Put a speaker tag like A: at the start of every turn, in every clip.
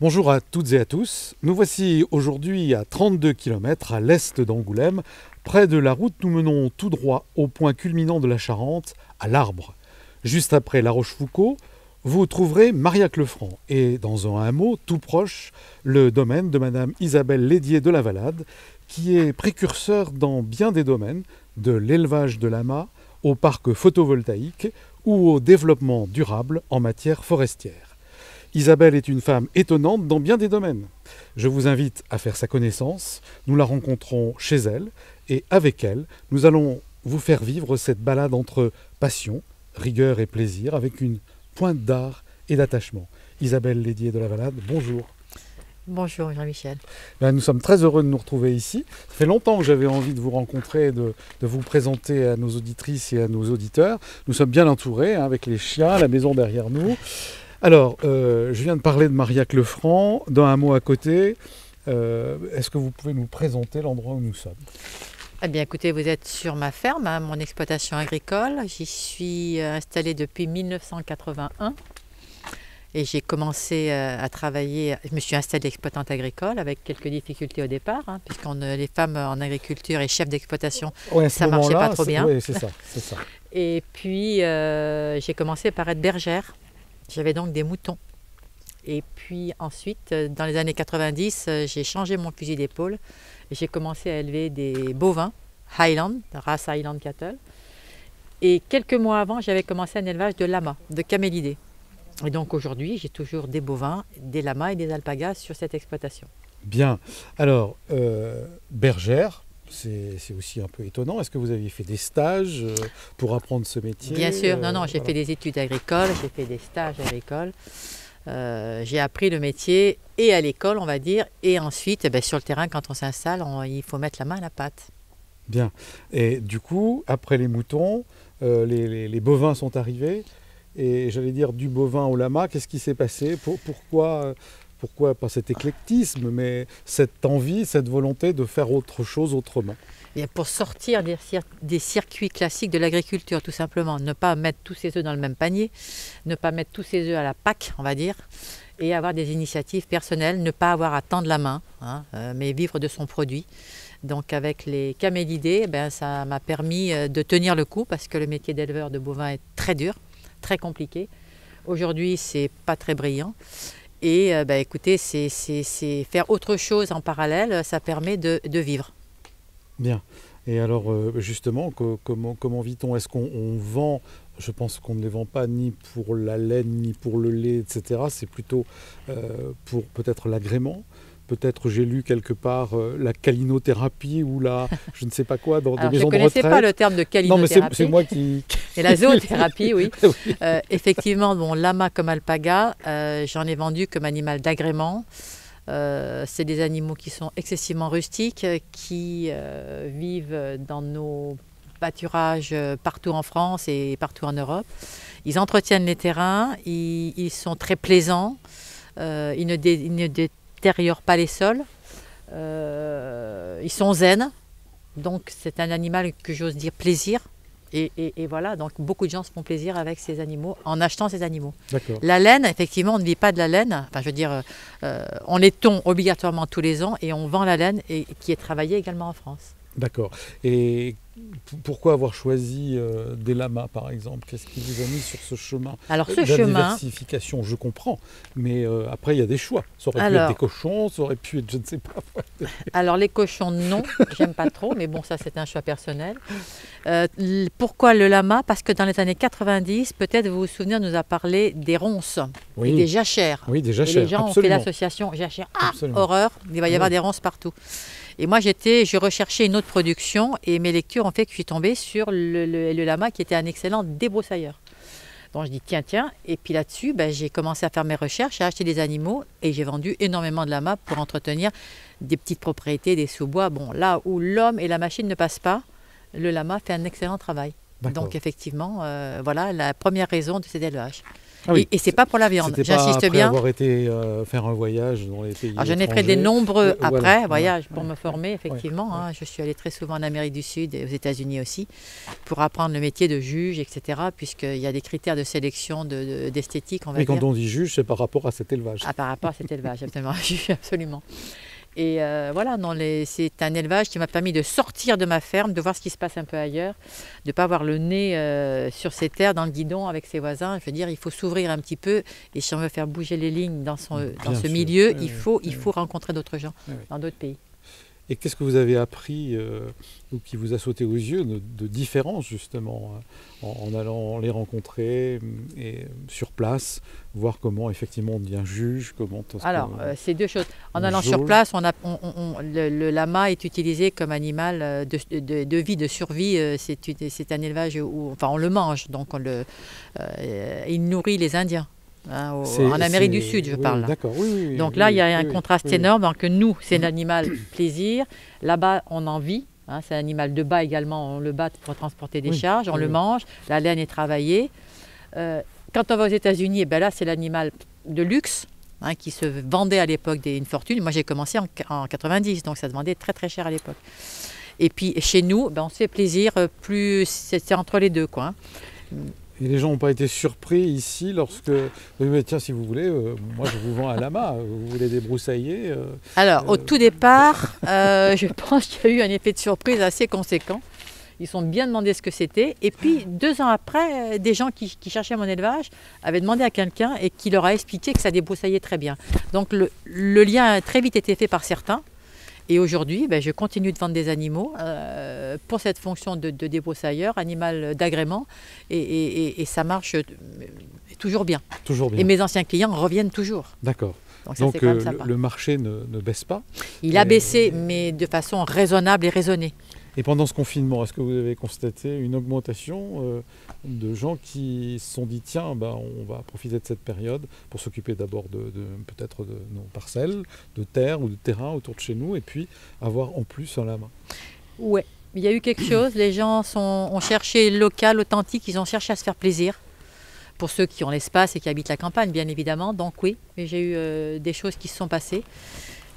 A: Bonjour à toutes et à tous. Nous voici aujourd'hui à 32 km à l'est d'Angoulême. Près de la route, nous menons tout droit au point culminant de la Charente, à l'Arbre. Juste après La Rochefoucauld, vous trouverez Marillac-le-Franc et dans un hameau tout proche, le domaine de Madame Isabelle Lédier de la Valade, qui est précurseur dans bien des domaines, de l'élevage de lamas au parc photovoltaïque ou au développement durable en matière forestière. Isabelle est une femme étonnante dans bien des domaines. Je vous invite à faire sa connaissance. Nous la rencontrons chez elle et avec elle, nous allons vous faire vivre cette balade entre passion, rigueur et plaisir avec une pointe d'art et d'attachement. Isabelle Lédier de la Valade, bonjour.
B: Bonjour Jean-Michel.
A: Nous sommes très heureux de nous retrouver ici. Ça fait longtemps que j'avais envie de vous rencontrer, de vous présenter à nos auditrices et à nos auditeurs. Nous sommes bien entourés avec les chiens, la maison derrière nous. Alors, je viens de parler de Marillac-le-Franc, d'un hameau à côté. Est-ce que vous pouvez nous présenter l'endroit où nous sommes ?
B: Eh bien écoutez, vous êtes sur ma ferme, mon exploitation agricole. J'y suis installée depuis 1981 et j'ai commencé à travailler. Je me suis installée exploitante agricole avec quelques difficultés au départ, puisque les femmes en agriculture et chefs d'exploitation, ça ne marchait pas trop bien.
A: Oui, c'est ça.
B: Et puis j'ai commencé par être bergère. J'avais donc des moutons. Et puis ensuite, dans les années 90, j'ai changé mon fusil d'épaule et j'ai commencé à élever des bovins Highland, race Highland Cattle. Et quelques mois avant, j'avais commencé un élevage de lamas, de camélidés. Et donc aujourd'hui, j'ai toujours des bovins, des lamas et des alpagas sur cette exploitation.
A: Bien. Alors, bergère, c'est aussi un peu étonnant. Est-ce que vous aviez fait des stages pour apprendre ce métier ?
B: Bien sûr, non, j'ai fait des études agricoles, j'ai fait des stages agricoles. J'ai appris le métier et à l'école, on va dire, et ensuite, sur le terrain, quand on s'installe, il faut mettre la main à la pâte.
A: Bien. Et du coup, après les moutons, les bovins sont arrivés. Et j'allais dire du bovin au lama, qu'est-ce qui s'est passé ? Pourquoi pas cet éclectisme, mais cette envie, cette volonté de faire autre chose autrement ?
B: Et pour sortir des circuits classiques de l'agriculture, tout simplement. Ne pas mettre tous ses œufs dans le même panier, ne pas mettre tous ses œufs à la Pâques, on va dire, et avoir des initiatives personnelles, ne pas avoir à tendre la main, mais vivre de son produit. Donc avec les camélidés, ça m'a permis de tenir le coup, parce que le métier d'éleveur de bovins est très dur, très compliqué. Aujourd'hui, c'est pas très brillant. Et écoutez, c'est faire autre chose en parallèle, ça permet de vivre.
A: Bien. Et alors, justement, comment vit-on ? Est-ce qu'on vend ? Je pense qu'on ne les vend pas ni pour la laine, ni pour le lait, etc. C'est plutôt pour peut-être l'agrément. Peut-être j'ai lu quelque part la calinothérapie ou la je ne sais pas quoi dans des maisons de retraite. Je ne connaissais
B: pas le terme de calinothérapie.
A: Non, mais c'est moi qui...
B: Et la zoothérapie, oui.
A: Oui.
B: Effectivement, lama comme alpaga, j'en ai vendu comme animal d'agrément. C'est des animaux qui sont excessivement rustiques, qui vivent dans nos pâturages partout en France et partout en Europe. Ils entretiennent les terrains, ils sont très plaisants, ils ne détériorent pas les sols, ils sont zen, donc c'est un animal que j'ose dire plaisir. Et voilà, donc beaucoup de gens se font plaisir avec ces animaux en achetant ces animaux.
A: D'accord.
B: La laine, effectivement, on ne vit pas de la laine. Enfin, je veux dire, on les tond obligatoirement tous les ans et on vend la laine qui est travaillée également en France.
A: D'accord. Et pourquoi avoir choisi des lamas, par exemple ? Qu'est-ce qui vous a mis sur ce chemin ?
B: Alors,
A: la diversification, je comprends, mais après, il y a des choix. Ça aurait pu être des cochons, ça aurait pu être, je ne sais pas.
B: Alors, les cochons, non, j'aime pas trop, mais bon, ça, c'est un choix personnel. Pourquoi le lama ? Parce que dans les années 90, peut-être vous vous souvenez, on nous a parlé des ronces et des jachères.
A: Oui, des jachères,
B: et les gens
A: absolument.
B: ont fait l'association jachères. Horreur, il va y avoir des ronces partout. Et moi, je recherchais une autre production et mes lectures ont fait que je suis tombée sur le lama qui était un excellent débroussailleur. Donc je dis tiens, et puis là-dessus, j'ai commencé à faire mes recherches, à acheter des animaux et j'ai vendu énormément de lamas pour entretenir des petites propriétés, des sous-bois. Bon, là où l'homme et la machine ne passent pas, le lama fait un excellent travail.
A: D'accord.
B: Donc effectivement, voilà la première raison de cet élevage.
A: Ah oui.
B: Et c'est pas pour la viande,
A: C'était pas
B: j'insiste
A: après
B: bien.
A: avoir été faire un voyage dans les pays
B: Alors, j'en ai fait
A: étrangers.
B: des nombreux
A: Voilà.
B: après, voyages pour me former, effectivement.
A: Ouais.
B: Hein. Je suis allée très souvent en Amérique du Sud et aux États-Unis aussi, pour apprendre le métier de juge, etc. Puisqu'il y a des critères de sélection d'esthétique, on va
A: Mais
B: dire.
A: quand on dit juge, c'est par rapport à cet élevage.
B: Ah, par rapport à cet élevage, absolument. Absolument. Et voilà, c'est un élevage qui m'a permis de sortir de ma ferme, de voir ce qui se passe un peu ailleurs, de ne pas avoir le nez sur ses terres, dans le guidon avec ses voisins. Je veux dire, il faut s'ouvrir un petit peu. Et si on veut faire bouger les lignes dans ce
A: sûr.
B: milieu,
A: Oui,
B: il faut rencontrer d'autres gens dans d'autres pays.
A: Et qu'est-ce que vous avez appris ou qui vous a sauté aux yeux de différence justement en allant les rencontrer et sur place, voir comment effectivement on devient juge, comment
B: Alors, c'est deux choses. En allant
A: jauge.
B: sur place, le lama est utilisé comme animal de vie, de survie. C'est un élevage où, enfin, on le mange, donc il nourrit les Indiens. Hein, en Amérique du Sud, je parle.
A: D'accord, oui.
B: Donc là, il y a un contraste énorme. Donc nous, c'est l'animal plaisir. Là-bas, on en vit. Hein, c'est un animal de bas également. On le bat pour transporter des charges. On le mange. La laine est travaillée. Quand on va aux États-Unis, là, c'est l'animal de luxe qui se vendait à l'époque une fortune. Moi, j'ai commencé en 90, donc ça se vendait très très cher à l'époque. Et puis chez nous, on se fait plaisir. C'est entre les deux, quoi.
A: Et les gens n'ont pas été surpris ici lorsque... Mais tiens, si vous voulez, moi je vous vends un lama, vous voulez débroussailler
B: Alors, au tout départ, je pense qu'il y a eu un effet de surprise assez conséquent. Ils sont bien demandé ce que c'était. Et puis, 2 ans après, des gens qui cherchaient mon élevage avaient demandé à quelqu'un et qui leur a expliqué que ça débroussaillait très bien. Donc, le lien a très vite été fait par certains. Et aujourd'hui, je continue de vendre des animaux pour cette fonction de débroussailleur, animal d'agrément, et ça marche toujours bien.
A: Toujours bien.
B: Et mes anciens clients reviennent toujours.
A: D'accord.
B: Donc,
A: Donc le marché ne baisse pas.
B: Il a baissé, mais de façon raisonnable et raisonnée.
A: Et pendant ce confinement, est-ce que vous avez constaté une augmentation de gens qui se sont dit tiens, on va profiter de cette période pour s'occuper d'abord peut-être de nos parcelles, de terre ou de terrain autour de chez nous, et puis avoir en plus un lama?
B: Ouais, il y a eu quelque chose. Les gens ont cherché local, authentique, ils ont cherché à se faire plaisir. Pour ceux qui ont l'espace et qui habitent la campagne, bien évidemment. Donc oui, j'ai eu des choses qui se sont passées.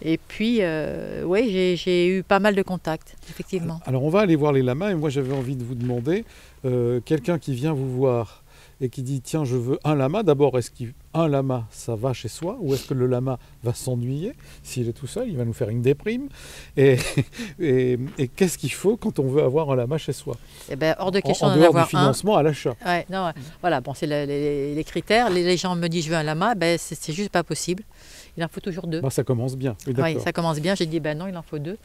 B: Et puis, j'ai eu pas mal de contacts, effectivement.
A: Alors, on va aller voir les lamas. Et moi, j'avais envie de vous demander, quelqu'un qui vient vous voir et qui dit, tiens, je veux un lama. D'abord, est-ce qu'un lama, ça va chez soi? Ou est-ce que le lama va s'ennuyer? S'il est tout seul, il va nous faire une déprime. Et qu'est-ce qu'il faut quand on veut avoir un lama chez soi?
B: Hors de question
A: en
B: d'en
A: dehors
B: avoir
A: du financement à l'achat.
B: Ouais, non, voilà, bon, c'est les critères. Les gens me disent, je veux un lama. C'est juste pas possible. Il en faut toujours 2.
A: Ça commence bien. Oui,
B: ça commence bien. J'ai dit, non, il en faut 2.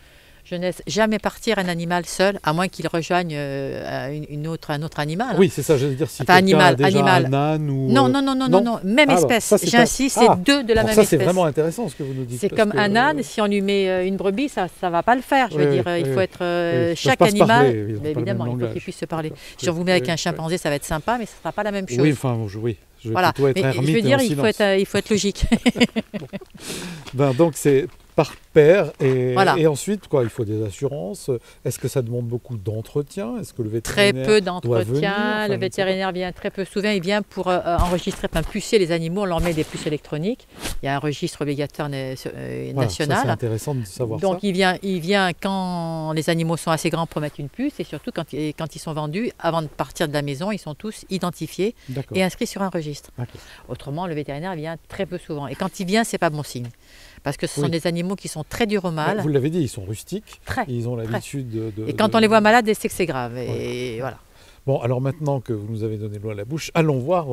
B: Je ne laisse jamais partir un animal seul, à moins qu'il rejoigne un autre animal.
A: Oui, c'est ça, je veux dire, si
B: enfin,
A: quelqu'un a déjà un âne ou...
B: Non, même espèce. J'insiste, c'est 2 de la même espèce.
A: Ça, c'est vraiment intéressant ce que vous nous dites.
B: C'est comme un âne, si on lui met une brebis, ça ne va pas le faire. Je veux dire, il faut être... chaque animal, évidemment, il faut qu'il puisse se parler. Si on vous met avec un chimpanzé, ça va être sympa, mais ce ne sera pas la même chose.
A: Oui, enfin, oui. Je vais plutôt être ermite.
B: Je veux dire,
A: il
B: faut être logique.
A: Donc, c'est par paire et ensuite, il faut des assurances. Est-ce que ça demande beaucoup d'entretien? Est-ce que le vétérinaire
B: Très peu d'entretien. Le vétérinaire vient très peu souvent. Il vient pour enregistrer, pucer les animaux. On leur met des puces électroniques. Il y a un registre obligatoire national.
A: Ça, c'est intéressant de savoir ça.
B: Donc, il vient quand les animaux sont assez grands pour mettre une puce et surtout quand ils sont vendus, avant de partir de la maison, ils sont tous identifiés et inscrits sur un registre. Autrement, le vétérinaire vient très peu souvent. Et quand il vient, c'est pas bon signe. Parce que ce sont des animaux qui sont très durs au mal.
A: Vous l'avez dit, ils sont rustiques. Ils ont l'habitude de...
B: Et quand on les voit malades, c'est que c'est grave. Et voilà.
A: Bon, alors maintenant que vous nous avez donné l'eau à la bouche, allons voir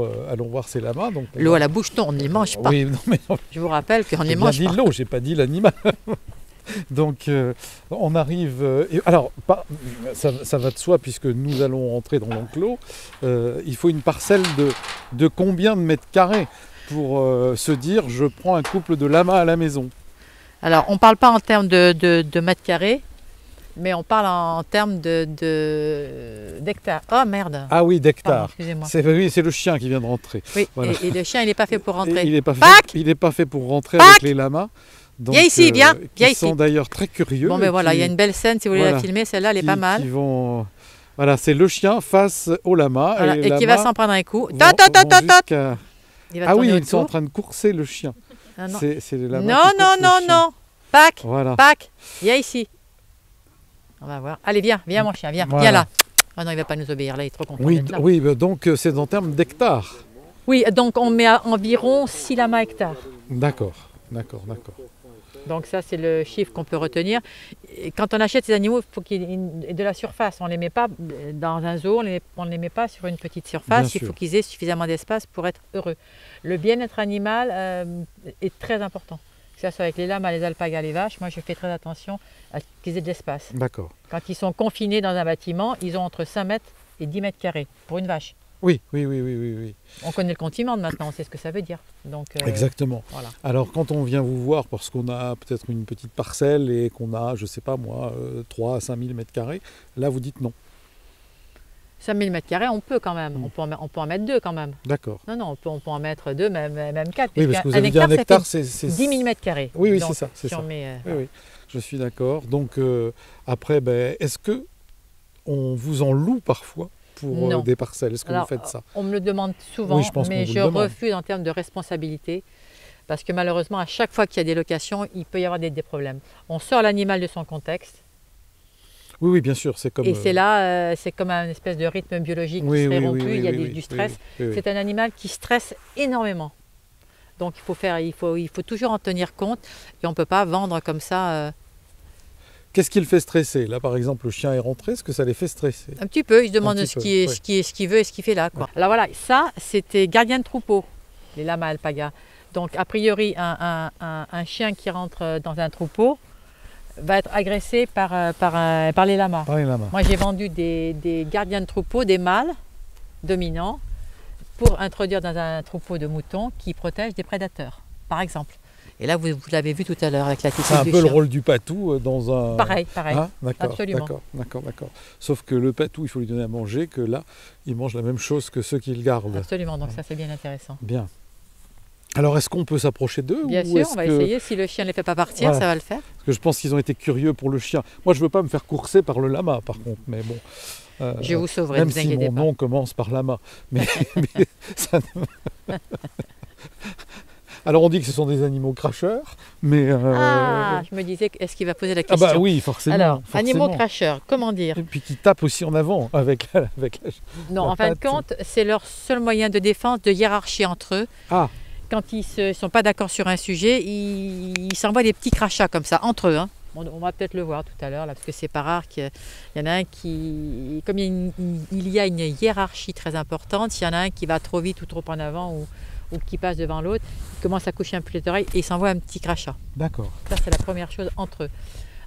A: ces lamas.
B: L'eau à la bouche, non, on ne les mange pas.
A: Oui, non.
B: Je vous rappelle qu'on ne les mange pas.
A: J'ai dit l'eau, je n'ai pas dit l'animal. Donc, on arrive... alors, ça va de soi, puisque nous allons rentrer dans l'enclos. Il faut une parcelle de combien de mètres carrés pour se dire, je prends un couple de lamas à la maison?
B: Alors, on ne parle pas en termes de mètres carrés, mais on parle en termes d'hectares. Oh merde!
A: Ah oui, d'hectares.
B: Excusez-moi.
A: C'est le chien qui vient de rentrer.
B: Oui, voilà. et le chien, il n'est pas fait pour rentrer.
A: Il n'est pas fait pour rentrer avec les lamas. Donc,
B: viens ici, viens
A: Ils
B: ici.
A: sont d'ailleurs très curieux.
B: Bon, mais voilà, il y a une belle scène, si vous voulez la filmer, celle-là, elle est pas mal.
A: Voilà, c'est le chien face au lama.
B: Voilà, et qui va s'en prendre un coup. Il va
A: Ah oui,
B: tourner
A: ils sont en
B: autour.
A: train de courser le chien.
B: Non, non,
A: C'est le lama
B: non,
A: qui
B: non,
A: course le
B: non,
A: chien.
B: non. Pac,
A: Voilà.
B: Pac, viens ici. On va voir. Allez, viens, viens mon chien, viens,
A: Voilà.
B: viens là. Ah non, il va pas nous obéir, là, il est trop content
A: Oui,
B: d'être là.
A: oui, donc c'est en termes d'hectares.
B: Oui, donc on met à environ 6 lamas hectares.
A: D'accord, d'accord, d'accord.
B: Donc ça, c'est le chiffre qu'on peut retenir. Et quand on achète ces animaux, il faut qu'il y ait de la surface. On ne les met pas dans un zoo, on ne les met pas sur une petite surface.
A: Bien
B: Il
A: sûr.
B: faut qu'ils aient suffisamment d'espace pour être heureux. Le bien-être animal est très important. Que ce soit avec les lamas, les alpagas, les vaches, moi je fais très attention à qu'ils aient de l'espace.
A: D'accord.
B: Quand ils sont confinés dans un bâtiment, ils ont entre 5 mètres et 10 mètres carrés pour une vache.
A: Oui, oui, oui, oui, oui, oui.
B: On connaît le continent maintenant, on sait ce que ça veut dire. Donc,
A: Exactement.
B: voilà.
A: Alors quand on vient vous voir parce qu'on a peut-être une petite parcelle et qu'on a, je sais pas moi, 3 à 5 000 mètres carrés, là vous dites non.
B: 5000 mètres carrés, on peut quand même. On peut en mettre 2 quand même.
A: D'accord.
B: Non, non, on peut en mettre 2, même 4.
A: Oui, parce que vous avez dit un hectare, c'est
B: 10 000 mètres carrés.
A: Oui, oui,
B: Donc,
A: c'est ça, c'est
B: si
A: ça.
B: on met,
A: Oui, oui, je suis d'accord. Donc après, est-ce que on vous en loue parfois pour
B: Non.
A: des parcelles? Est-ce que
B: Alors,
A: vous faites ça?
B: on me le demande souvent,
A: Oui, je pense
B: mais
A: qu'on vous
B: je
A: le demande.
B: refuse en termes de responsabilité. Parce que malheureusement, à chaque fois qu'il y a des locations, il peut y avoir des problèmes. On sort l'animal de son contexte.
A: Oui, oui, bien sûr, c'est comme.
B: Et c'est là, c'est comme un espèce de rythme biologique qui serait rompu, il y a du stress.
A: oui.
B: C'est un animal qui stresse énormément. Donc il faut toujours en tenir compte et on ne peut pas vendre comme ça.
A: Qu'est-ce qui le fait stresser? Là, par exemple, le chien est rentré, est-ce que ça les fait stresser?
B: Un petit peu, il se demande
A: petit
B: ce
A: peu,
B: qu'il veut et ce qu'il fait là, quoi. Alors voilà, ça c'était gardien de troupeau, les lamas alpagas. Donc a priori, un chien qui rentre dans un troupeau va être agressé par les lamas.
A: Par les lamas.
B: Moi j'ai vendu des gardiens de troupeau, des mâles dominants, pour introduire dans un troupeau de moutons qui protègent des prédateurs, par exemple. Et là, vous l'avez vu tout à l'heure avec l'attitude
A: C'est un
B: du
A: peu le
B: chien.
A: rôle du patou dans un...
B: Pareil.
A: Hein, d'accord,
B: Absolument.
A: d'accord. Sauf que le patou, il faut lui donner à manger, que là, il mange la même chose que ceux qui le gardent.
B: Absolument, donc ça c'est bien intéressant.
A: Bien. Alors, est-ce qu'on peut s'approcher d'eux?
B: Bien
A: ou
B: sûr,
A: est-ce
B: on va
A: que...
B: essayer. Si le chien ne les fait pas partir,
A: Voilà.
B: ça va le faire.
A: Parce que je pense qu'ils ont été curieux pour le chien. Moi, je ne veux pas me faire courser par le lama, par contre, mais bon...
B: Je vous sauverai,
A: même
B: ne vous
A: si
B: inquiétez
A: mon
B: pas.
A: nom commence par lama. Mais ça ne- Alors, on dit que ce sont des animaux cracheurs, mais...
B: Ah, je me disais, est-ce qu'il va poser la
A: ah
B: question?
A: bah oui, forcément.
B: Alors,
A: forcément.
B: animaux cracheurs, comment dire?
A: Et puis qui tapent aussi en avant avec la...
B: Non,
A: la
B: en fin de
A: patte.
B: compte, c'est leur seul moyen de défense, de hiérarchie entre eux.
A: Ah,
B: Quand ils ne sont pas d'accord sur un sujet, ils s'envoient des petits crachats comme ça, entre eux. Hein. On va peut-être le voir tout à l'heure, là, parce que c'est pas rare qu'il y en a un qui... Comme il y a une hiérarchie très importante, s'il y en a un qui va trop vite ou trop en avant ou qui passe devant l'autre, il commence à coucher un peu les oreilles et il s'envoie un petit crachat.
A: d'accord.
B: Ça, c'est la première chose entre eux.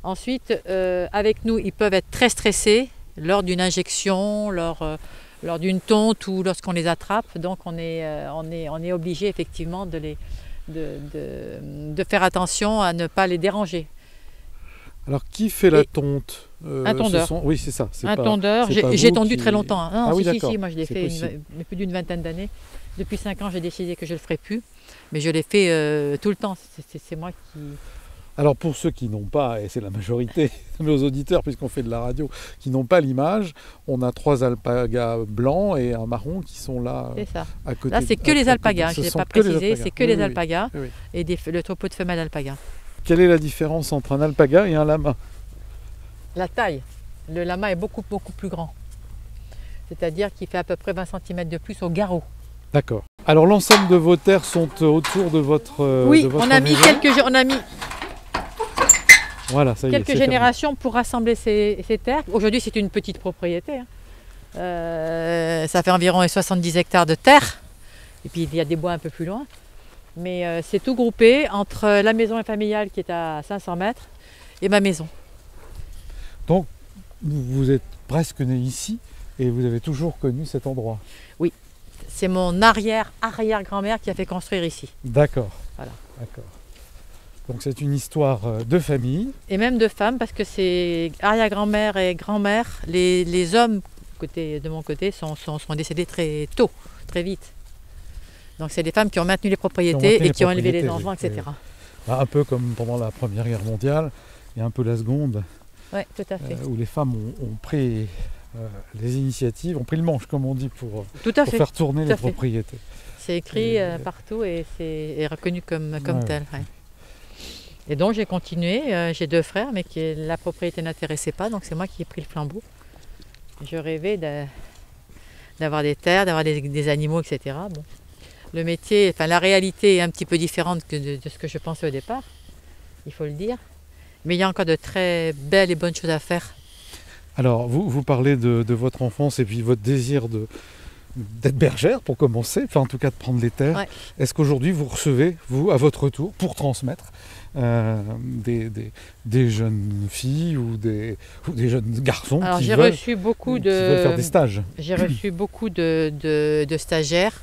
B: Ensuite, avec nous, ils peuvent être très stressés lors d'une injection, lors d'une tonte ou lorsqu'on les attrape. Donc, on est obligé effectivement de faire attention à ne pas les déranger.
A: Alors, qui fait la
B: Et
A: tonte?
B: un tondeur.
A: Oui, c'est ça. c'est
B: Un
A: pas-
B: tondeur,
A: c'est pas
B: j'ai
A: vous
B: tondu
A: qui-
B: très longtemps. Hein. Non,
A: Ah oui,
B: si,
A: d'accord.
B: moi je l'ai
A: C'est
B: fait
A: possible.
B: plus d'une vingtaine d'années. Depuis 5 ans, j'ai décidé que je ne le ferai plus. Mais je l'ai fait tout le temps. C'est moi qui...
A: Alors, pour ceux qui n'ont pas, et c'est la majorité de nos auditeurs, puisqu'on fait de la radio, qui n'ont pas l'image, on a 3 alpagas blancs et un marron qui sont là
B: C'est ça.
A: à côté.
B: Là, c'est que les alpagas. Je ne l'ai pas précisé. C'est que les alpagas
A: Oui, oui.
B: et le troupeau de femelles alpagas.
A: Quelle est la différence entre un alpaga et un lama?
B: La taille. Le lama est beaucoup plus grand. C'est-à-dire qu'il fait à peu près 20 cm de plus au garrot.
A: D'accord. Alors, l'ensemble de vos terres sont autour de votre
B: Oui,
A: de votre
B: on a mis
A: maison. Voilà, ça y est,
B: quelques
A: c'est terminé.
B: générations pour rassembler ces terres. Aujourd'hui, c'est une petite propriété. Hein. Ça fait environ 70 hectares de terre. Et puis, il y a des bois un peu plus loin. Mais c'est tout groupé entre la maison familiale qui est à 500 mètres et ma maison.
A: Vous êtes presque né ici et vous avez toujours connu cet endroit.
B: C'est mon arrière-grand-mère qui a fait construire ici.
A: D'accord.
B: Voilà.
A: D'accord. Donc c'est une histoire de famille.
B: Et même de femmes, parce que c'est arrière-grand-mère et grand-mère. Les hommes de mon côté sont décédés très tôt, très vite. Donc c'est des femmes qui ont maintenu les propriétés et qui ont élevé les enfants, etc.
A: Un peu comme pendant la Première Guerre mondiale et un peu la Seconde,
B: Oui, tout à fait.
A: où les femmes ont pris les initiatives, ont pris le manche, comme on dit, pour
B: Tout à fait.
A: faire tourner
B: Tout
A: les
B: à fait.
A: propriétés.
B: c'est écrit partout et c'est reconnu comme
A: Ouais.
B: tel. Ouais. Et donc j'ai continué, j'ai 2 frères, mais la propriété n'intéressait pas, donc c'est moi qui ai pris le flambeau. Je rêvais d'avoir des terres, d'avoir des animaux, etc. Bon. Le métier, enfin la réalité est un petit peu différente que de ce que je pensais au départ, il faut le dire. Mais il y a encore de très belles et bonnes choses à faire.
A: Alors, vous parlez de votre enfance et puis votre désir d'être bergère pour commencer, enfin en tout cas de prendre les terres.
B: Ouais.
A: Est-ce qu'aujourd'hui vous recevez, vous, à votre tour, pour transmettre des jeunes filles ou des jeunes garçons
B: Alors
A: qui
B: j'ai
A: veulent,
B: reçu beaucoup
A: qui veulent faire des stages?
B: j'ai reçu beaucoup de stagiaires.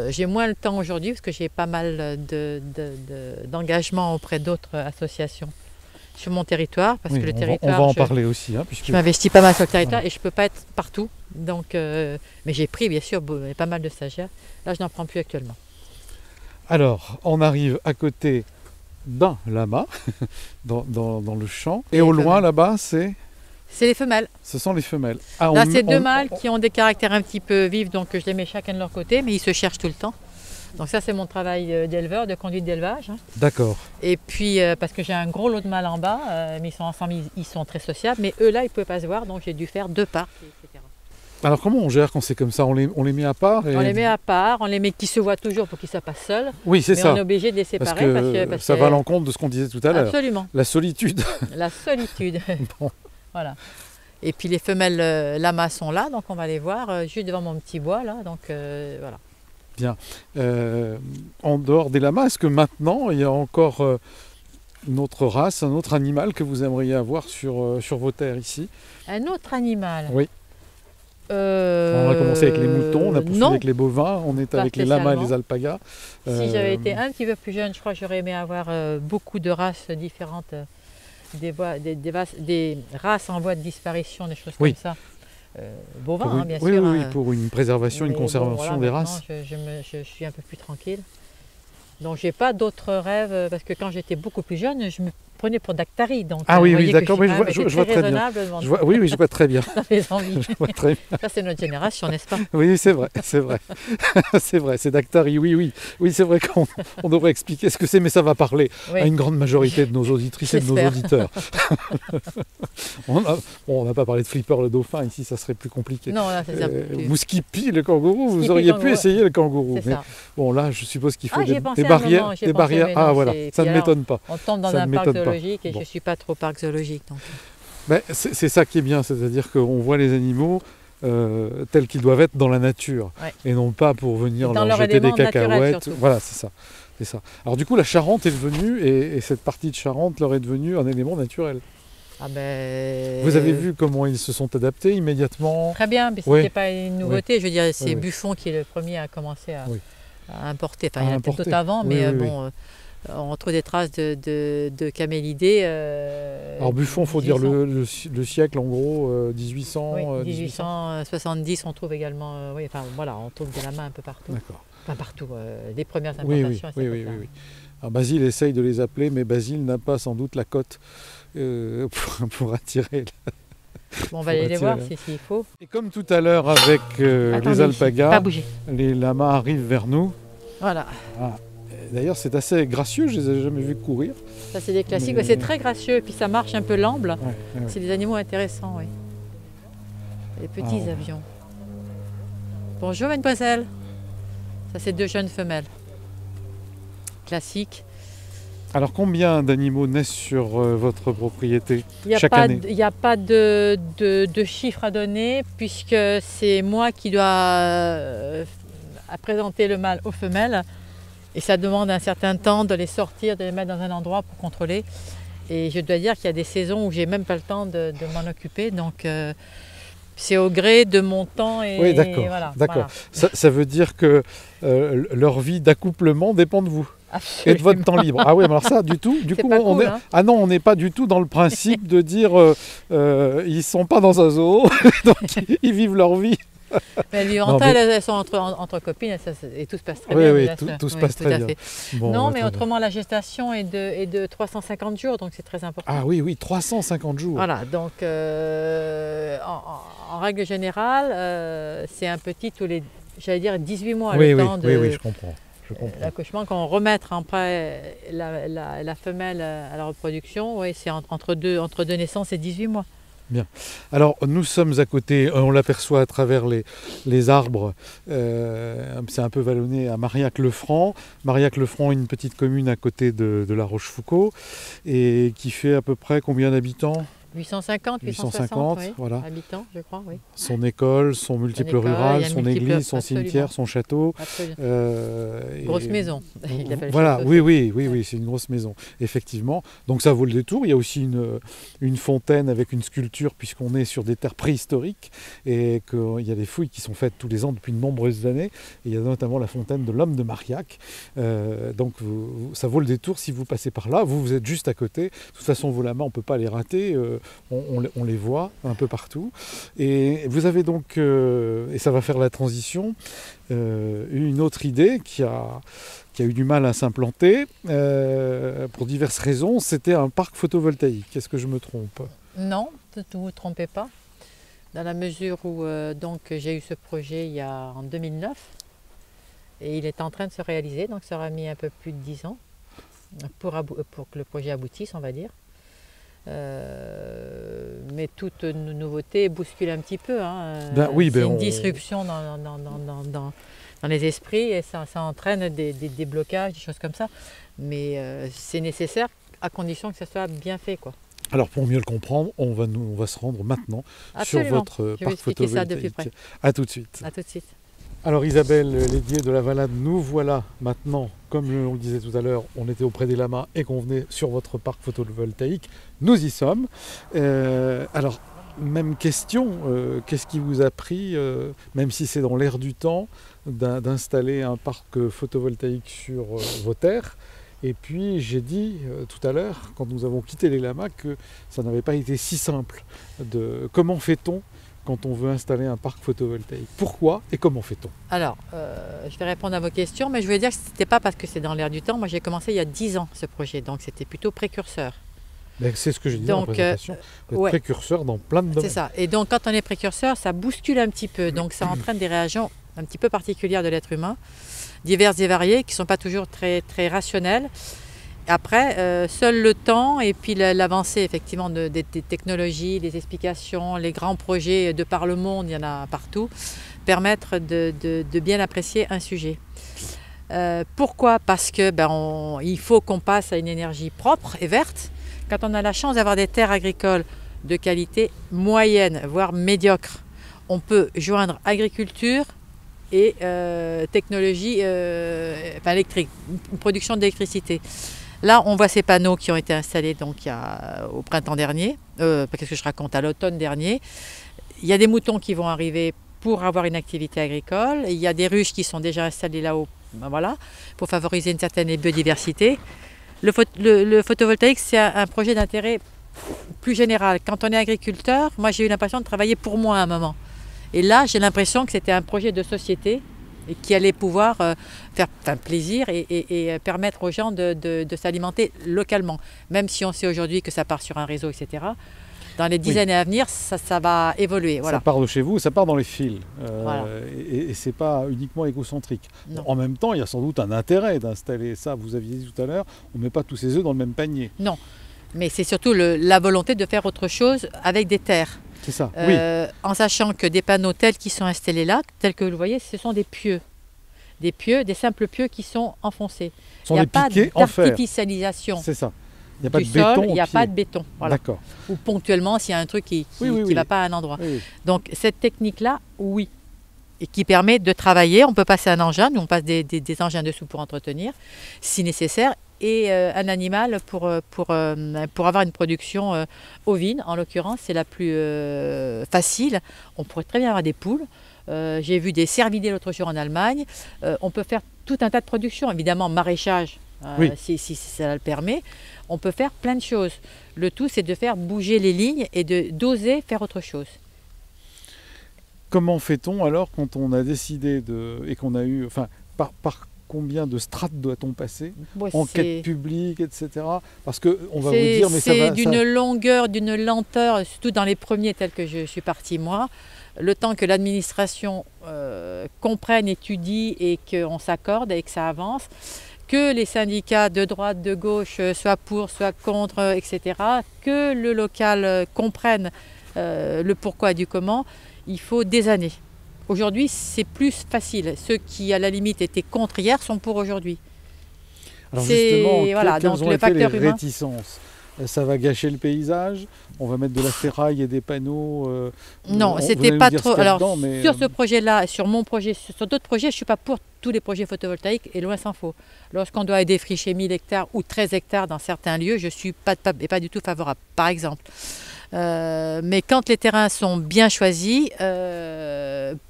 B: J'ai moins le temps aujourd'hui parce que j'ai pas mal d'engagement auprès d'autres associations sur mon territoire. Parce
A: Oui,
B: que le
A: on
B: territoire,
A: va en parler aussi, hein, puisque
B: je m'investis pas mal sur le territoire et je peux pas être partout. Donc, mais j'ai pris bien sûr pas mal de stagiaires. Là, je n'en prends plus actuellement.
A: alors on arrive à côté d'un lama dans le champ et
B: Les
A: au loin
B: femelles.
A: là-bas
B: C'est les femelles.
A: ce sont les femelles. Ah,
B: Là, c'est 2 mâles qui ont des caractères un petit peu vifs, donc je les mets chacun de leur côté, mais ils se cherchent tout le temps. Donc ça, c'est mon travail d'éleveur, de conduite d'élevage. Hein.
A: D'accord.
B: Et puis, parce que j'ai un gros lot de mâles en bas, mais ils sont ensemble, ils sont très sociables, mais eux là, ils ne pouvaient pas se voir, donc j'ai dû faire 2 parts, etc.
A: Alors comment on gère quand c'est comme ça? On les met à part et...
B: On les met à part, on les met qui se voient toujours pour qu'ils ne soient pas seuls,
A: Oui, c'est
B: mais
A: ça.
B: on est obligé de les
A: Parce
B: séparer
A: que
B: parce
A: ça va à l'encontre de ce qu'on disait tout à l'heure.
B: Absolument,
A: La solitude.
B: la solitude.
A: Bon.
B: Voilà. Et puis les femelles lamas sont là, donc on va les voir juste devant mon petit bois là, donc voilà.
A: En dehors des lamas, est-ce que maintenant il y a encore une autre race, un autre animal que vous aimeriez avoir sur vos terres ici?
B: Un autre animal.
A: Oui. On a commencé avec les moutons, on a poursuivi
B: non.
A: avec les bovins, on est
B: Pas
A: avec les lamas et les
B: spécialement.
A: alpagas.
B: Si j'avais été un petit peu plus jeune, je crois que j'aurais aimé avoir beaucoup de races différentes, des races en voie de disparition, des choses
A: Oui.
B: comme ça. Bovins,
A: Pour une,
B: hein, bien
A: oui,
B: sûr.
A: oui, oui, pour une préservation, une
B: Mais bon,
A: conservation
B: voilà,
A: des
B: maintenant,
A: races.
B: je suis un peu plus tranquille. Donc j'ai pas d'autres rêves, parce que quand j'étais beaucoup plus jeune, je me prenais pour Dactari. Donc,
A: Ah
B: vous
A: oui, oui,
B: voyez que
A: d'accord,
B: j'ai
A: oui,
B: quand
A: je
B: même
A: vois-
B: été
A: je vois très bien.
B: raisonnable dans
A: Oui, oui, je vois très bien.
B: dans mes envies.
A: Je vois très bien.
B: Ça, c'est notre génération, n'est-ce pas?
A: Oui, c'est vrai, c'est vrai. C'est vrai, c'est Dactari, oui, oui. Oui, c'est vrai qu'on devrait expliquer ce que c'est, mais ça va parler
B: Oui.
A: à une grande majorité de nos auditrices et de nos
B: J'espère.
A: auditeurs. On n'a pas parlé de Flipper le dauphin, ici ça serait plus compliqué.
B: Non, là, c'est ça. plus.
A: Ou Skippy le kangourou, vous
B: Skippy
A: auriez pu
B: kangourou,
A: essayer le kangourou.
B: C'est
A: Mais
B: ça.
A: bon, là, je suppose qu'il faut
B: Ah, j'y ai pensé
A: des
B: à un
A: barrières.
B: moment, j'y ai
A: Des
B: pensé,
A: barrières.
B: mais
A: Ah,
B: non,
A: voilà,
B: c'est-
A: ça
B: puis
A: ne
B: alors,
A: m'étonne pas.
B: On tombe dans
A: Ça
B: un
A: ne
B: parc
A: m'étonne pas.
B: zoologique et
A: Bon.
B: je ne suis pas trop parc zoologique. Donc.
A: Ben, c'est ça qui est bien, c'est-à-dire qu'on voit les animaux tels qu'ils doivent être dans la nature,
B: Ouais.
A: et non pas pour venir
B: Dans
A: leur
B: leur
A: jeter des
B: élément naturel,
A: cacahuètes.
B: surtout.
A: Voilà, c'est ça. C'est ça. Alors du coup, la Charente est devenue, et cette partie de Charente leur est devenue un élément naturel.
B: Ah ben,
A: Vous avez vu comment ils se sont adaptés immédiatement?
B: Très bien, mais ce
A: Oui.
B: n'était pas une nouveauté. Je veux dire, c'est
A: Oui.
B: Buffon qui est le premier à commencer
A: Oui.
B: à importer. Enfin,
A: À
B: il y en a
A: importer.
B: peut-être d'autres avant,
A: Oui,
B: mais
A: oui, oui.
B: bon, on trouve des traces de camélidés.
A: Alors Buffon, il faut dire
B: 1800.
A: le siècle, en gros, 1800.
B: Oui,
A: 1800.
B: 1870, on trouve également, oui, enfin voilà, on trouve des lamas un peu partout.
A: D'accord.
B: Enfin partout, les premières
A: Oui,
B: importations.
A: oui,
B: à cette
A: oui, oui,
B: époque-là.
A: oui. Alors Basile essaye de les appeler, mais Basile n'a pas sans doute la cote pour attirer.
B: Bon, on va aller les
A: attirer
B: voir
A: la-
B: s'il faut.
A: Et comme tout à l'heure avec
B: Attendez,
A: les alpagas,
B: pas bouger.
A: les lamas arrivent vers nous.
B: Voilà,
A: D'ailleurs, c'est assez gracieux, je les ai jamais vus courir.
B: ça c'est des classiques.
A: Mais-
B: Ouais, c'est très gracieux, puis ça marche un peu l'amble.
A: Ouais, ouais, ouais.
B: C'est des animaux intéressants, oui. Les petits
A: Ah.
B: avions. Bonjour mademoiselle. Ça c'est 2 jeunes femelles. Classiques.
A: Alors, combien d'animaux naissent sur votre propriété?
B: Il n'y a,
A: Chaque
B: pas
A: année.
B: d- il y a pas de chiffre à donner puisque c'est moi qui dois présenter le mâle aux femelles et ça demande un certain temps de les sortir, de les mettre dans un endroit pour contrôler. Et je dois dire qu'il y a des saisons où j'ai même pas le temps de m'en occuper, donc c'est au gré de mon temps et
A: Oui, d'accord,
B: voilà.
A: d'accord. Ça veut dire que leur vie d'accouplement dépend de vous
B: Voilà.
A: et de votre temps libre. Ah oui, mais alors ça, du tout. Du
B: C'est
A: coup,
B: pas
A: on
B: cool,
A: est...
B: hein.
A: Ah non, on n'est pas du tout dans le principe de dire ils sont pas dans un zoo, donc ils vivent leur vie.
B: Mais lui,
A: Non,
B: entre
A: mais-
B: elles sont entre copines et tout se passe très
A: Oui,
B: bien.
A: oui,
B: bien
A: tout-
B: sûr.
A: tout se
B: Oui,
A: passe
B: tout
A: très
B: à
A: bien.
B: fait.
A: Bon,
B: Non,
A: bah,
B: mais
A: très bien.
B: autrement, la gestation est de 350 jours, donc c'est très important.
A: Ah oui, oui, 350 jours.
B: Voilà, donc en règle générale, c'est un petit tous les j'allais dire 18 mois,
A: Oui,
B: le
A: oui,
B: temps de
A: oui, je comprends.
B: l'accouchement. Quand on remet après la femelle à la reproduction, oui, c'est entre deux naissances et 18 mois.
A: Bien. Alors, nous sommes à côté, on l'aperçoit à travers les arbres, c'est un peu vallonné à Marillac-le-Franc. Marillac-le-Franc, une petite commune à côté de La Rochefoucauld, et qui fait à peu près combien d'habitants ?
B: 850, 860 oui,
A: voilà.
B: Habitants, je crois, oui.
A: Son école, son multiple rural, son église, son cimetière, son château.
B: Grosse maison.
A: Voilà, oui, c'est une grosse maison, effectivement. Donc ça vaut le détour. Il y a aussi une fontaine avec une sculpture, puisqu'on est sur des terres préhistoriques, et qu'il y a des fouilles qui sont faites tous les ans depuis de nombreuses années. Et il y a notamment la fontaine de l'homme de Marillac. Donc ça vaut le détour si vous passez par là. Vous êtes juste à côté. De toute façon, vos lamas, on ne peut pas les rater. On les voit un peu partout. Et vous avez donc, et ça va faire la transition, une autre idée qui a eu du mal à s'implanter pour diverses raisons. C'était un parc photovoltaïque. Est-ce que je me trompe?
B: Non, vous ne vous trompez pas. Dans la mesure où donc j'ai eu ce projet en 2009 et il est en train de se réaliser, donc ça aura mis un peu plus de 10 ans pour que le projet aboutisse, on va dire. Mais toute nouveauté bouscule un petit peu. C'est une disruption dans les esprits et ça entraîne des blocages, des choses comme ça. Mais c'est nécessaire à condition que ça soit bien fait, quoi.
A: Alors pour mieux le comprendre, on va se rendre maintenant sur votre parc photovoltaïque. À tout de suite.
B: À tout de suite.
A: Alors Isabelle Lédier de La Valade, nous voilà maintenant, comme on le disait tout à l'heure, on était auprès des lamas et qu'on venait sur votre parc photovoltaïque. Nous y sommes. Alors, même question, qu'est-ce qui vous a pris, même si c'est dans l'air du temps, d'installer un parc photovoltaïque sur vos terres? Et puis j'ai dit tout à l'heure, quand nous avons quitté les lamas, que ça n'avait pas été si simple. Comment fait-on quand on veut installer un parc photovoltaïque? Pourquoi et comment fait-on?
B: Alors, je vais répondre à vos questions, mais je voulais dire que ce n'était pas parce que c'est dans l'air du temps. Moi, j'ai commencé il y a 10 ans ce projet, donc c'était plutôt précurseur.
A: C'est ce que j'ai dit dans la présentation. Vous êtes précurseur dans plein de domaines.
B: C'est ça. Et donc, quand on est précurseur, ça bouscule un petit peu. Donc, ça entraîne des réactions un petit peu particulières de l'être humain, diverses et variées, qui ne sont pas toujours très, très rationnelles. Après, seul le temps et puis l'avancée effectivement des technologies, des explications, les grands projets de par le monde, il y en a partout, permettent de bien apprécier un sujet. Pourquoi? Parce que il faut qu'on passe à une énergie propre et verte. Quand on a la chance d'avoir des terres agricoles de qualité moyenne, voire médiocre, on peut joindre agriculture et technologie électrique, une production d'électricité. Là, on voit ces panneaux qui ont été installés donc, au printemps dernier, qu'est-ce que je raconte, à l'automne dernier. Il y a des moutons qui vont arriver pour avoir une activité agricole. Il y a des ruches qui sont déjà installées là-haut, voilà, pour favoriser une certaine biodiversité. Le photovoltaïque, c'est un projet d'intérêt plus général. Quand on est agriculteur, moi j'ai eu l'impression de travailler pour moi à un moment. Et là, j'ai l'impression que c'était un projet de société et qui allait pouvoir faire plaisir et permettre aux gens de s'alimenter localement. Même si on sait aujourd'hui que ça part sur un réseau, etc. Dans les 10 années à venir, ça va évoluer. Voilà.
A: Ça part de chez vous, ça part dans les fils.
B: Voilà.
A: Et ce n'est pas uniquement égocentrique. En même temps, il y a sans doute un intérêt d'installer ça. Vous aviez dit tout à l'heure, on ne met pas tous ses œufs dans le même panier.
B: Non, mais c'est surtout la volonté de faire autre chose avec des terres.
A: C'est ça,
B: en sachant que des panneaux tels qu'ils sont installés là, tels que vous le voyez, ce sont des pieux. Des simples pieux qui sont enfoncés. Il n'y a pas d'artificialisation.
A: C'est ça. Il n'y a pas de
B: béton.
A: Il
B: n'y a pas de béton. Voilà.
A: D'accord.
B: Ou ponctuellement, s'il y a un truc qui ne va pas à un endroit. Oui. Donc cette technique-là, oui. Et qui permet de travailler. On peut passer un engin, nous on passe des engins dessous pour entretenir, si nécessaire. Et un animal pour avoir une production ovine, en l'occurrence, c'est la plus facile. On pourrait très bien avoir des poules. J'ai vu des cervidés l'autre jour en Allemagne. On peut faire tout un tas de productions, évidemment maraîchage, si ça le permet. On peut faire plein de choses. Le tout, c'est de faire bouger les lignes et d'oser faire autre chose.
A: Comment fait-on alors quand on a décidé et qu'on a eu, par combien de strates doit-on passer? Enquête publique, etc. Parce qu'on va vous dire, mais ça va...
B: C'est d'une longueur, d'une lenteur, surtout dans les premiers tels que je suis partie moi, le temps que l'administration comprennent, étudient et qu'on s'accorde et que ça avance, que les syndicats de droite, de gauche soient pour, soient contre, etc., que le local comprenne le pourquoi du comment, il faut des années. Aujourd'hui, c'est plus facile. Ceux qui, à la limite, étaient contre hier sont pour aujourd'hui.
A: Alors justement,
B: voilà,
A: quelles
B: donc
A: ont
B: le
A: été
B: facteur
A: les
B: humain.
A: réticences? Ça va gâcher le paysage? On va mettre de la ferraille et des panneaux?
B: Non,
A: vous
B: c'était
A: allez
B: pas
A: nous dire ce
B: trop.
A: qu'il y a
B: Alors,
A: dedans, mais,
B: sur ce projet-là, sur mon projet, sur d'autres projets, je ne suis pas pour tous les projets photovoltaïques, et loin s'en faut. Lorsqu'on doit défricher 1000 hectares ou 13 hectares dans certains lieux, je ne suis pas du tout favorable, par exemple. Mais quand les terrains sont bien choisis,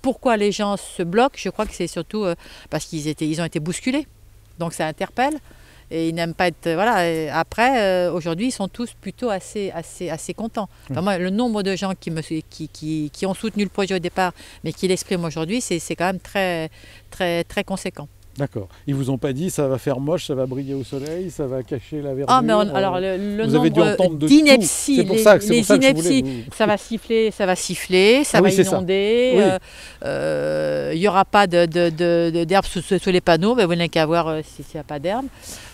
B: pourquoi les gens se bloquent? Je crois que c'est surtout parce qu'ils ont été bousculés. Donc ça interpelle. Et ils n'aiment pas être. Voilà. Et après, aujourd'hui, ils sont tous plutôt assez contents. Enfin, moi, le nombre de gens qui ont soutenu le projet au départ, mais qui l'expriment aujourd'hui, c'est quand même très, très, très conséquent.
A: D'accord. Ils vous ont pas dit ça va faire moche, ça va briller au soleil, ça va cacher la verdure?
B: Ah, mais alors le
A: vous avez dû
B: nombre
A: entendre de
B: d'inepties,
A: tout. C'est pour ça que
B: les
A: je
B: inepties,
A: voulais
B: ça va siffler, ça va inonder. Il n'y aura pas d'herbe sous les panneaux, mais vous n'avez qu'à voir s'il n'y a pas d'herbe.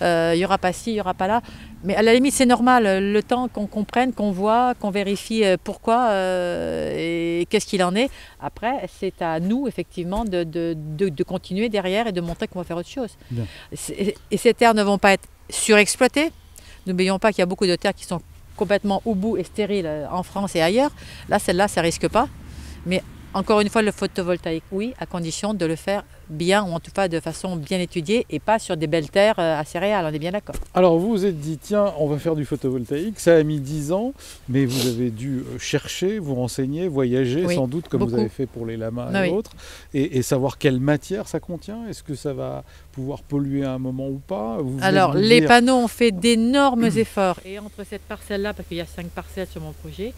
B: Il n'y aura pas ci, il n'y aura pas là. Mais à la limite, c'est normal, le temps qu'on comprenne, qu'on voit, qu'on vérifie pourquoi et qu'est-ce qu'il en est. Après, c'est à nous, effectivement, de continuer derrière et de montrer qu'on va faire autre chose. Et ces terres ne vont pas être surexploitées. N'oublions pas qu'il y a beaucoup de terres qui sont complètement au bout et stériles en France et ailleurs. Là, celle-là, ça ne risque pas. Mais encore une fois, le photovoltaïque, oui, à condition de le faire bien, ou en tout cas de façon bien étudiée, et pas sur des belles terres à céréales, on est bien d'accord.
A: Alors vous vous êtes dit, tiens, on va faire du photovoltaïque, ça a mis 10 ans, mais vous avez dû chercher, vous renseigner, voyager,
B: Oui,
A: sans doute, comme
B: beaucoup.
A: vous avez fait pour les lamas et
B: Oui.
A: autres, et savoir quelle matière ça contient. Est-ce que ça va pouvoir polluer à un moment ou pas?
B: Alors, les panneaux ont fait d'énormes efforts, et entre cette parcelle-là, parce qu'il y a 5 parcelles sur mon projet,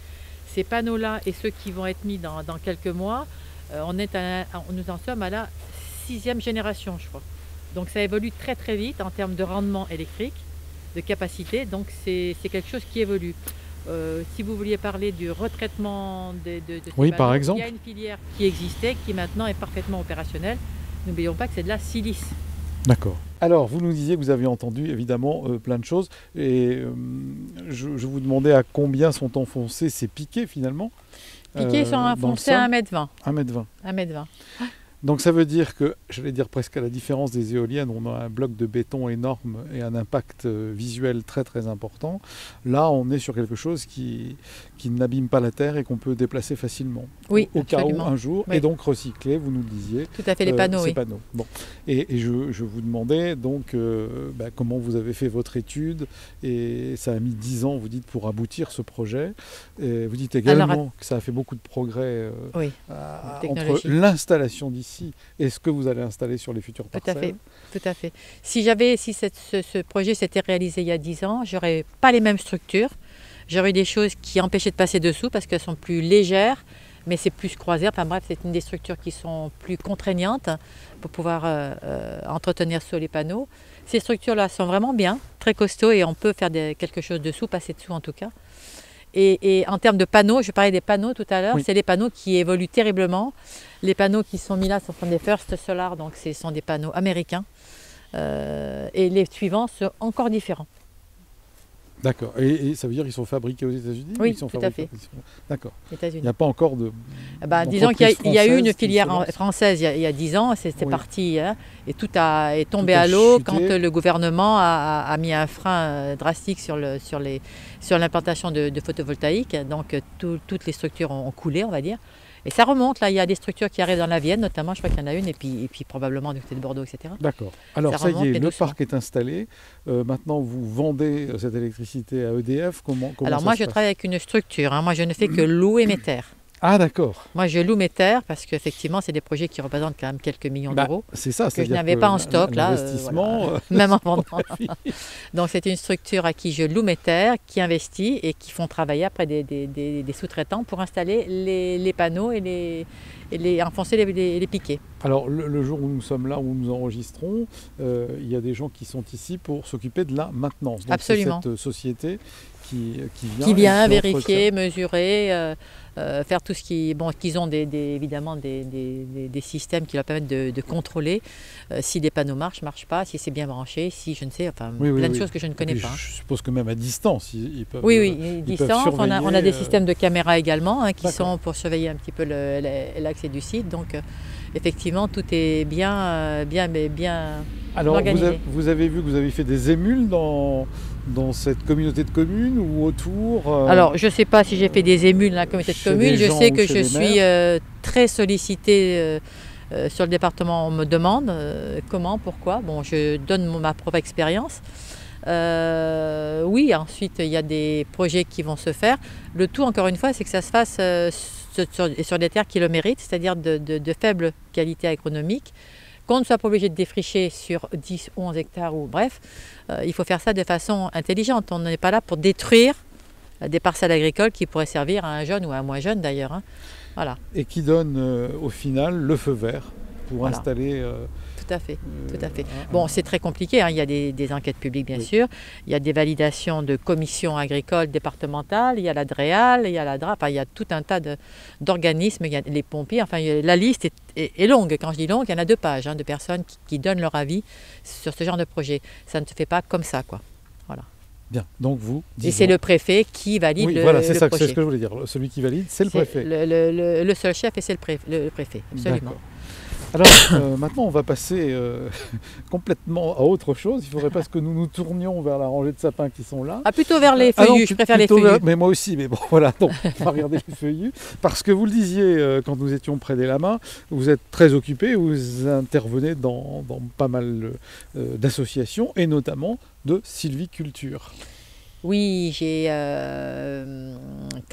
B: ces panneaux-là et ceux qui vont être mis dans quelques mois, nous en sommes à la 6e génération, je crois. Donc ça évolue très très vite en termes de rendement électrique, de capacité, donc c'est quelque chose qui évolue. Si vous vouliez parler du retraitement de ces panneaux,
A: par exemple.
B: il y a une filière qui existait, qui maintenant est parfaitement opérationnelle. N'oublions pas que c'est de la silice.
A: D'accord. Alors, vous nous disiez que vous aviez entendu évidemment plein de choses, et je vous demandais à combien sont enfoncés ces piquets finalement.
B: Piquets sont enfoncés à 1,20 m.
A: 1,20 m.
B: 1,20 m.
A: Donc ça veut dire que, j'allais dire presque à la différence des éoliennes, on a un bloc de béton énorme et un impact visuel très très important. Là, on est sur quelque chose qui n'abîme pas la terre et qu'on peut déplacer facilement.
B: Oui,
A: au cas où
B: absolument.
A: un jour,
B: Oui.
A: et donc recycler, vous nous le disiez.
B: Tout à fait, les panneaux,
A: ces
B: oui.
A: panneaux. Bon. Et je vous demandais donc comment vous avez fait votre étude, et ça a mis 10 ans, vous dites, pour aboutir ce projet. Et vous dites également que ça a fait beaucoup de progrès
B: oui,
A: entre l'installation d'ici et ce que vous allez installer sur les futures parcelles.
B: Tout à fait. Si ce projet s'était réalisé il y a 10 ans, j'aurais pas les mêmes structures. J'aurais des choses qui empêchaient de passer dessous parce qu'elles sont plus légères, mais c'est plus croisé. Enfin bref, c'est une des structures qui sont plus contraignantes pour pouvoir entretenir sur les panneaux. Ces structures-là sont vraiment bien, très costauds, et on peut faire quelque chose dessous, passer dessous en tout cas. Et en termes de panneaux, je parlais des panneaux tout à l'heure, oui. C'est les panneaux qui évoluent terriblement. Les panneaux qui sont mis là sont des First Solar, donc ce sont des panneaux américains. Et les suivants sont encore différents.
A: D'accord. Et ça veut dire qu'ils sont fabriqués aux États-Unis?
B: Oui, tout à fait.
A: D'accord. Il n'y a pas encore de...
B: disons qu'il y a eu une filière française il y a 10 ans, c'était parti, hein, et tout est tombé à l'eau quand le gouvernement a mis un frein drastique sur l'implantation de photovoltaïque. Donc toutes les structures ont coulé, on va dire. Et ça remonte, là, il y a des structures qui arrivent dans la Vienne, notamment, je crois qu'il y en a une, et puis probablement du côté de Bordeaux, etc.
A: D'accord. Alors ça y est, le parc est installé. Maintenant, vous vendez cette électricité à EDF. Comment
B: Alors moi, je travaille avec une structure. Hein. Moi, je ne fais que louer mes terres.
A: Ah d'accord.
B: Moi, je loue mes terres parce qu'effectivement, c'est des projets qui représentent quand même quelques millions d'euros.
A: C'est ça,
B: que je n'avais pas en stock, là.
A: L'investissement...
B: Même en vendant. Donc, c'est une structure à qui je loue mes terres, qui investit et qui font travailler après des sous-traitants pour installer les panneaux et enfoncer les piquets.
A: Alors, le jour où nous sommes là, où nous enregistrons, il y a des gens qui sont ici pour s'occuper de la maintenance. Donc,
B: absolument.
A: C'est cette société qui vient
B: vérifier, mesurer, faire tout ce qui... Bon, qu'ils ont évidemment des systèmes qui leur permettent de contrôler si des panneaux marchent pas, si c'est bien branché, si je ne sais, enfin plein de choses que je ne connais pas.
A: Je suppose que même à distance, ils peuvent.
B: Distance. On a des systèmes de caméras également qui sont pour surveiller un petit peu l'accès du site. Donc effectivement, tout est bien
A: Alors,
B: organisé.
A: vous avez vu que vous avez fait des émules dans cette communauté de communes ou autour
B: Alors, je ne sais pas si j'ai fait des émules dans la communauté de communes. Je sais que je suis très sollicitée sur le département. On me demande comment, pourquoi. Bon, je donne ma propre expérience. Oui, ensuite, il y a des projets qui vont se faire. Le tout, encore une fois, c'est que ça se fasse sur des terres qui le méritent, c'est-à-dire de faible qualité agronomique, qu'on ne soit pas obligé de défricher sur 10 ou 11 hectares, ou bref, il faut faire ça de façon intelligente. On n'est pas là pour détruire des parcelles agricoles qui pourraient servir à un jeune ou à un moins jeune d'ailleurs. Voilà.
A: Et qui donne au final le feu vert pour installer...
B: Tout à fait. Bon, c'est très compliqué, il y a des enquêtes publiques bien sûr, il y a des validations de commissions agricoles départementales, il y a la DREAL, il y a la DRA, il y a tout un tas d'organismes, il y a les pompiers, la liste est longue. Quand je dis longue, il y en a 2 pages de personnes qui donnent leur avis sur ce genre de projet. Ça ne se fait pas comme ça, quoi. Voilà.
A: Bien, donc
B: Et c'est le préfet qui valide le projet.
A: C'est ce que je voulais dire. Celui qui valide, c'est le préfet.
B: Le seul chef, et c'est le préfet, absolument.
A: Alors maintenant on va passer complètement à autre chose. Il faudrait pas que nous nous tournions vers la rangée de sapins qui sont là.
B: Plutôt vers les feuillus, je préfère les feuillus.
A: Mais moi aussi, mais bon voilà, donc on va regarder les feuillus. Parce que vous le disiez quand nous étions près des Lamas, vous êtes très occupé, vous intervenez dans pas mal d'associations et notamment de sylviculture.
B: Oui, j'ai...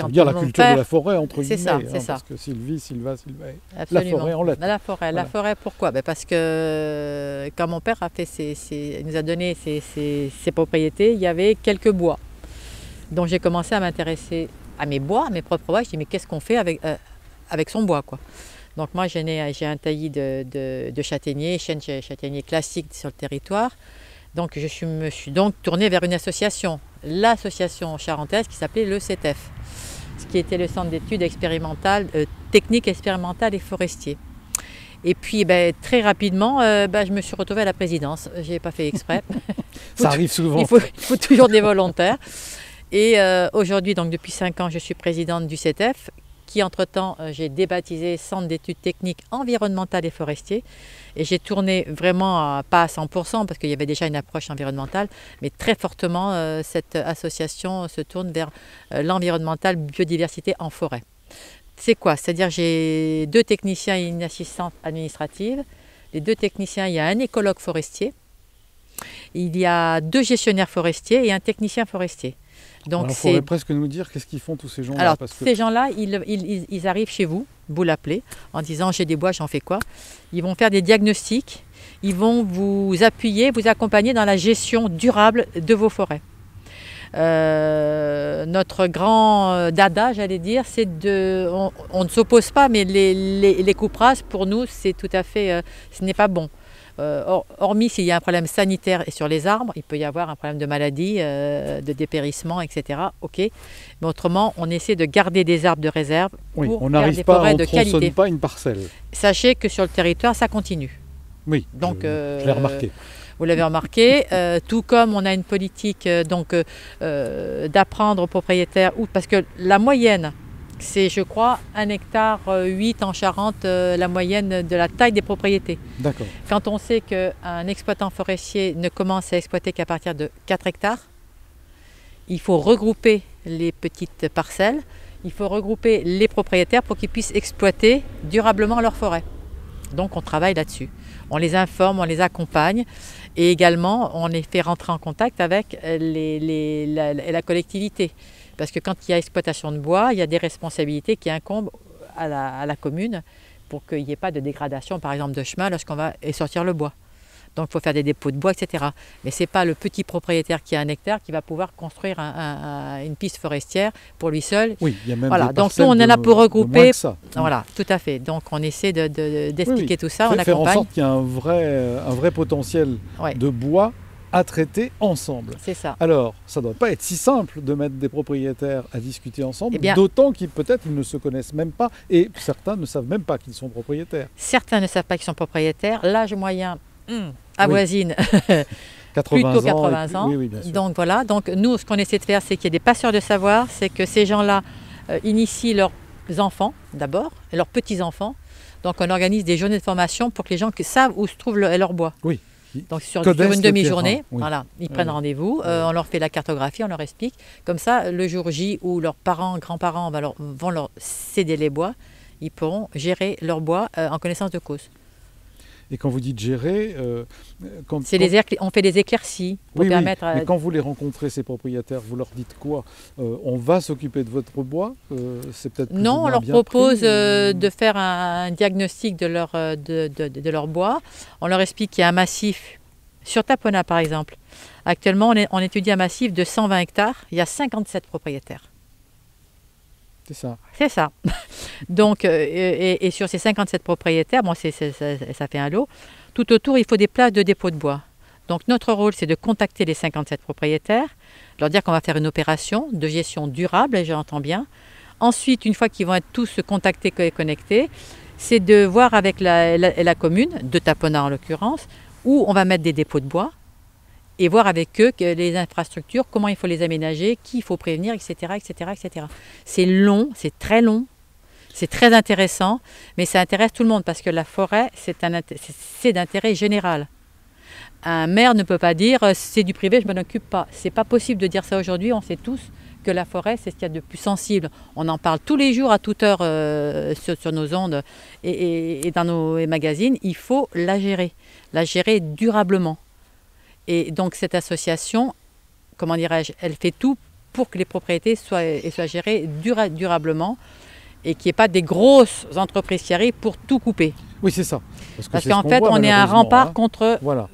A: dire la culture de la forêt, entre guillemets.
B: C'est ça.
A: Parce que Sylvie, Sylvain,
B: Absolument.
A: La forêt en lettres.
B: La forêt, pourquoi? Parce que quand mon père a fait nous a donné ses propriétés, il y avait quelques bois. Donc j'ai commencé à m'intéresser à mes bois, à mes propres bois. Je dis, mais qu'est-ce qu'on fait avec son bois, quoi? Donc moi, j'ai un taillis de châtaigniers, chênes châtaigniers classiques sur le territoire. Donc je me suis donc tournée vers une association, l'association charentaise qui s'appelait le CETEF, ce qui était le centre d'études expérimentales, techniques expérimentales et forestiers. Et puis très rapidement, je me suis retrouvée à la présidence. Je n'ai pas fait exprès.
A: Ça arrive souvent.
B: Il faut toujours des volontaires. Et aujourd'hui, donc depuis 5 ans, je suis présidente du CETEF, qui entre-temps, j'ai débaptisé Centre d'études techniques environnementales et forestiers. Et j'ai tourné vraiment, pas à 100%, parce qu'il y avait déjà une approche environnementale, mais très fortement, cette association se tourne vers l'environnemental biodiversité en forêt. C'est quoi? C'est-à-dire j'ai 2 techniciens et une assistante administrative. Les 2 techniciens, il y a un écologue forestier, il y a 2 gestionnaires forestiers et un technicien forestier. Donc il
A: faudrait presque nous dire qu'est-ce qu'ils font tous ces gens-là.
B: Alors ces gens-là, ils arrivent chez vous, vous l'appelez, en disant j'ai des bois, j'en fais quoi? Ils vont faire des diagnostics, ils vont vous appuyer, vous accompagner dans la gestion durable de vos forêts. Notre grand dada, j'allais dire, c'est on ne s'oppose pas, mais les coupes rases, pour nous, c'est tout à fait, ce n'est pas bon. Hormis s'il y a un problème sanitaire et sur les arbres, il peut y avoir un problème de maladie, de dépérissement, etc. Ok, mais autrement, on essaie de garder des arbres de réserve pour faire des forêts de qualité. On
A: tronçonne pas une parcelle.
B: Sachez que sur le territoire, ça continue.
A: Oui, donc, je l'ai remarqué.
B: Vous l'avez remarqué, tout comme on a une politique d'apprendre aux propriétaires, parce que la moyenne, c'est, je crois, 1,8 hectare en Charente, la moyenne de la taille des propriétés.
A: D'accord.
B: Quand on sait qu'un exploitant forestier ne commence à exploiter qu'à partir de 4 hectares, il faut regrouper les petites parcelles, il faut regrouper les propriétaires pour qu'ils puissent exploiter durablement leur forêt. Donc on travaille là-dessus. On les informe, on les accompagne et également on les fait rentrer en contact avec la collectivité. Parce que quand il y a exploitation de bois, il y a des responsabilités qui incombent à la commune pour qu'il n'y ait pas de dégradation, par exemple, de chemin lorsqu'on va sortir le bois. Donc il faut faire des dépôts de bois, etc. Mais ce n'est pas le petit propriétaire qui a 1 hectare qui va pouvoir construire une piste forestière pour lui seul.
A: Oui, il y a même
B: voilà.
A: des
B: Donc nous, on est là pour regrouper.
A: Ça.
B: Voilà, tout à fait. Donc on essaie d'expliquer tout ça, on
A: faire
B: accompagne.
A: en sorte qu'il y a un vrai potentiel de bois à traiter ensemble.
B: C'est ça.
A: Alors, ça ne doit pas être si simple de mettre des propriétaires à discuter ensemble,
B: Eh bien,
A: d'autant qu'ils peut-être ils ne se connaissent même pas et certains ne savent même pas qu'ils sont propriétaires.
B: Certains ne savent pas qu'ils sont propriétaires. L'âge moyen avoisine
A: 80
B: plutôt
A: ans.
B: 80 ans.
A: Oui, oui, bien sûr.
B: Donc voilà, donc nous ce qu'on essaie de faire, c'est qu'il y ait des passeurs de savoir, c'est que ces gens-là initient leurs enfants d'abord et leurs petits-enfants. Donc on organise des journées de formation pour que les gens savent où se trouve leur bois.
A: Oui.
B: Donc sur
A: Connaissent
B: une
A: le
B: demi-journée,
A: terrain, oui.
B: voilà, ils prennent rendez-vous, on leur fait la cartographie, on leur explique. Comme ça, le jour J où leurs parents, grands-parents vont leur céder les bois, ils pourront gérer leur bois en connaissance de cause.
A: Et quand vous dites gérer,
B: On fait des éclaircies pour
A: oui,
B: permettre
A: oui. Mais quand vous les rencontrez, ces propriétaires, vous leur dites quoi? On va s'occuper de votre bois, c'est peut-être plus ou
B: Non, on
A: moins
B: leur
A: bien
B: propose
A: pris,
B: de faire un diagnostic de leur bois. On leur explique qu'il y a un massif, sur Tapona par exemple. Actuellement, on étudie un massif de 120 hectares. Il y a 57 propriétaires.
A: C'est ça.
B: C'est ça. Donc, et sur ces 57 propriétaires, bon, ça fait un lot. Tout autour, il faut des places de dépôt de bois. Donc, notre rôle, c'est de contacter les 57 propriétaires, leur dire qu'on va faire une opération de gestion durable, et j'entends bien. Ensuite, une fois qu'ils vont être tous contactés et connectés, c'est de voir avec la commune, de Tapona en l'occurrence, où on va mettre des dépôts de bois et voir avec eux que les infrastructures, comment il faut les aménager, qui il faut prévenir, etc., etc., etc. C'est long, c'est très long, c'est très intéressant, mais ça intéresse tout le monde parce que la forêt, c'est d'intérêt général. Un maire ne peut pas dire c'est du privé, je ne m'en occupe pas. C'est pas possible de dire ça aujourd'hui. On sait tous que la forêt, c'est ce qu'il y a de plus sensible. On en parle tous les jours, à toute heure, sur nos ondes et dans nos magazines. Il faut la gérer durablement. Et donc cette association, comment dirais-je, elle fait tout pour que les propriétés soient gérées durablement et qu'il n'y ait pas des grosses entreprises qui arrivent pour tout couper.
A: Oui, c'est ça.
B: Parce qu'en fait, on est un rempart contre
A: voilà.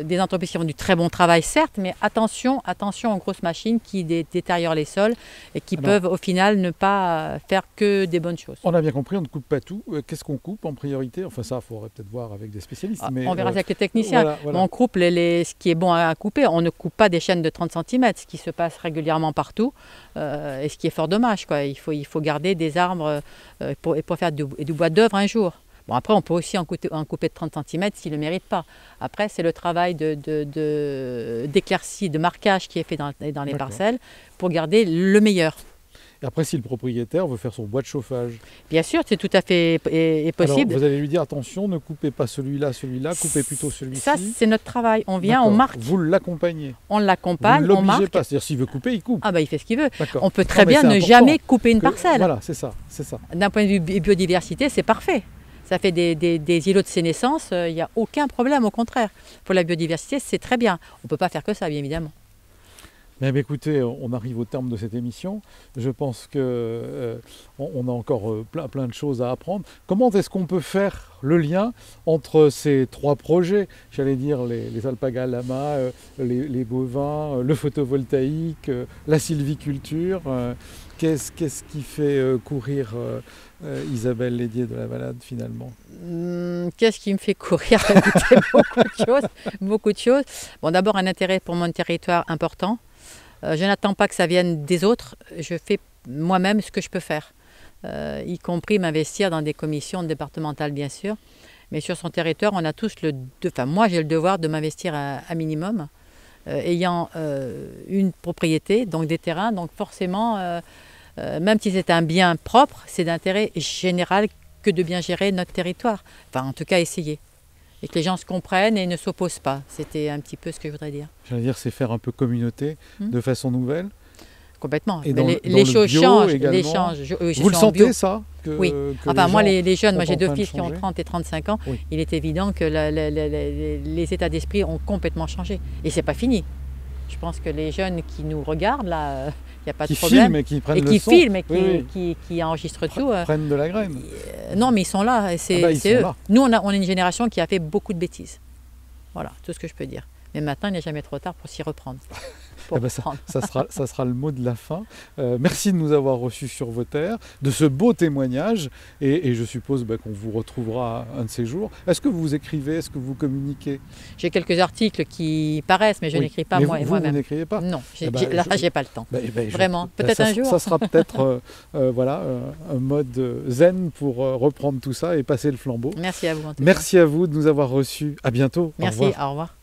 B: des entreprises qui font du très bon travail, certes, mais attention aux grosses machines qui détériorent les sols et qui peuvent au final ne pas faire que des bonnes choses.
A: On a bien compris, on ne coupe pas tout. Qu'est-ce qu'on coupe en priorité? Enfin ça, il faudrait peut-être voir avec des spécialistes. Mais,
B: on verra avec les techniciens.
A: Voilà.
B: On coupe ce qui est bon à couper. On ne coupe pas des chaînes de 30 cm, ce qui se passe régulièrement partout, et ce qui est fort dommage, quoi. Il faut garder des arbres pour faire du bois d'œuvre un jour. Bon, après, on peut aussi en couper de 30 cm s'il ne le mérite pas. Après, c'est le travail d'éclaircie, de marquage qui est fait dans les parcelles pour garder le meilleur.
A: Et après, si le propriétaire veut faire son bois de chauffage?
B: Bien sûr, c'est tout à fait possible.
A: Alors, vous allez lui dire, attention, ne coupez pas celui-là, coupez plutôt celui-ci.
B: Ça, c'est notre travail. On vient, on marque.
A: Vous l'accompagnez?
B: On l'accompagne, on marque.
A: Pas. C'est-à-dire, s'il veut couper, il coupe.
B: Ah bah, il fait ce qu'il veut. On peut très bien ne jamais couper une parcelle.
A: Voilà, c'est ça.
B: D'un point de vue biodiversité, c'est parfait. Ça fait des îlots de sénescence, il n'y a aucun problème, au contraire. Pour la biodiversité, c'est très bien. On ne peut pas faire que ça, bien évidemment.
A: Mais écoutez, on arrive au terme de cette émission. Je pense qu'on a encore plein de choses à apprendre. Comment est-ce qu'on peut faire le lien entre ces trois projets? J'allais dire les alpagas lamas, les bovins, le photovoltaïque, la sylviculture. Qu'est-ce qui fait courir Isabelle Lédier de la Balade finalement?
B: Qu'est-ce qui me fait courir? Beaucoup de choses. Bon, d'abord un intérêt pour mon territoire important. Je n'attends pas que ça vienne des autres. Je fais moi-même ce que je peux faire, y compris m'investir dans des commissions départementales bien sûr. Mais sur son territoire, on a tous moi j'ai le devoir de m'investir à minimum, ayant une propriété, donc des terrains, donc forcément. Même si c'est un bien propre, c'est d'intérêt général que de bien gérer notre territoire. Enfin, en tout cas, essayer. Et que les gens se comprennent et ne s'opposent pas. C'était un petit peu ce que je voudrais dire.
A: J'allais dire, c'est faire un peu communauté de façon nouvelle.
B: Complètement.
A: Et
B: les choses changent.
A: Vous le sentez, ça
B: oui. Enfin, moi, les jeunes, j'ai deux fils qui ont 30 et 35 ans. Oui. Il est évident que les états d'esprit ont complètement changé. Et c'est pas fini. Je pense que les jeunes qui nous regardent, là, il n'y a pas de problème.
A: Qui filment et qui prennent
B: le son. Filment et qui enregistrent tout.
A: Prennent de la graine.
B: Non, mais ils sont là. C'est eux. Là. Nous, on est une génération qui a fait beaucoup de bêtises. Voilà, tout ce que je peux dire. Mais maintenant, il n'est jamais trop tard pour s'y reprendre. pour
A: Eh ben,
B: prendre.
A: ça sera le mot de la fin. Merci de nous avoir reçus sur vos terres, de ce beau témoignage, et je suppose qu'on vous retrouvera un de ces jours. Est-ce que vous écrivez, est-ce que vous communiquez?
B: J'ai quelques articles qui paraissent, mais je
A: Oui.
B: n'écris pas
A: Mais
B: moi-même.
A: vous n'écrivez pas?
B: Non,
A: Eh ben,
B: là, j'ai pas le temps. Vraiment, peut-être un jour.
A: Ça sera peut-être un mode zen pour reprendre tout ça et passer le flambeau.
B: Merci à vous en tout cas.
A: Merci à vous de nous avoir reçus. À bientôt. Au
B: Merci,
A: revoir.
B: au revoir.